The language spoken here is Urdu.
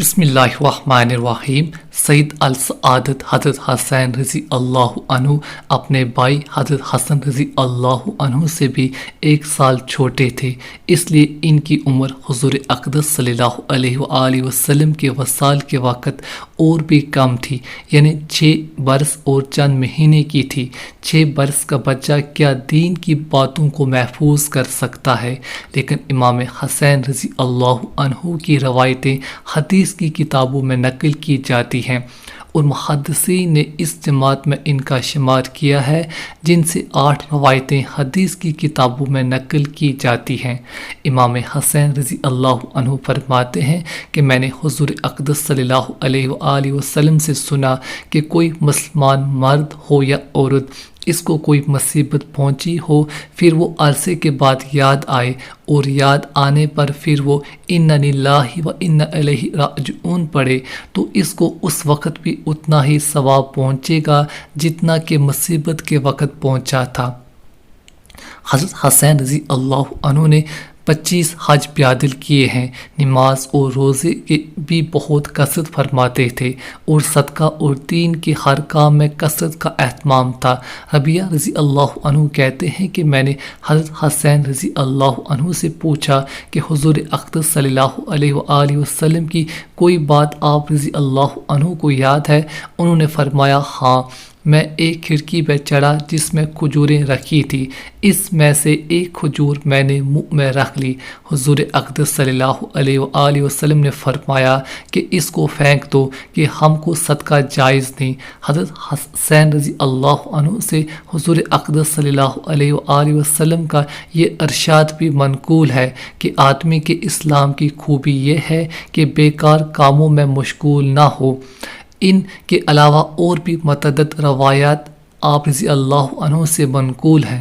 بسم اللہ الرحمن الرحیم۔ سید السعادت حضرت حسین رضی اللہ عنہ اپنے بھائی حضرت حسن رضی اللہ عنہ سے بھی 1 سال چھوٹے تھے، اس لیے ان کی عمر حضور اقدس صلی اللہ علیہ وآلہ وسلم کے وصال کے وقت اور بھی کم تھی، یعنی 6 برس اور چند مہینے کی تھی۔ 6 برس کا بچہ کیا دین کی باتوں کو محفوظ کر سکتا ہے؟ لیکن امام حسین رضی اللہ عنہ کی روایتیں حدیث کی کتابوں میں نقل کی جاتی ہیں، اور محدثین نے اس جماعت میں ان کا شمار کیا ہے جن سے 8 روایتیں حدیث کی کتابوں میں نقل کی جاتی ہیں۔ امام حسین رضی اللہ عنہ فرماتے ہیں کہ میں نے حضور اقدس صلی اللہ علیہ وآلہ وسلم سے سنا کہ کوئی مسلمان مرد ہو یا عورت، اس کو کوئی مصیبت پہنچی ہو، پھر وہ عرصے کے بعد یاد آئے، اور یاد آنے پر پھر وہ انا للہ و انا الیہ راجعون پڑھے، تو اس کو اس وقت بھی اتنا ہی ثواب پہنچے گا جتنا کہ مصیبت کے وقت پہنچا تھا۔ حضرت حسین رضی اللہ عنہ نے 25 حج پیادل کیے ہیں، نماز اور روزے کے بھی بہت کثرت فرماتے تھے، اور صدقہ اور دین کے ہر کام میں کثرت کا اہتمام تھا۔ ربیعہ رضی اللہ عنہ کہتے ہیں کہ میں نے حضرت حسین رضی اللہ عنہ سے پوچھا کہ حضور اقدس صلی اللہ علیہ وآلہ وسلم کی کوئی بات آپ رضی اللہ عنہ کو یاد ہے؟ انہوں نے فرمایا ہاں، میں ایک کھڑکی پہ چڑھا جس میں کھجوریں رکھی تھی، اس میں سے ایک کھجور میں نے منہ میں رکھ لی۔ حضور اقدس صلی اللہ علیہ وآلہ وسلم نے فرمایا کہ اس کو پھینک دو، کہ ہم کو صدقہ جائز نہیں۔ حضرت حسین رضی اللہ عنہ سے حضور اقدس صلی اللہ علیہ وآلہ وسلم کا یہ ارشاد بھی منقول ہے کہ آدمی کے اسلام کی خوبی یہ ہے کہ بیکار کاموں میں مشغول نہ ہو۔ ان کے علاوہ اور بھی متعدد روایات آپ رضی اللہ عنہ سے منقول ہیں۔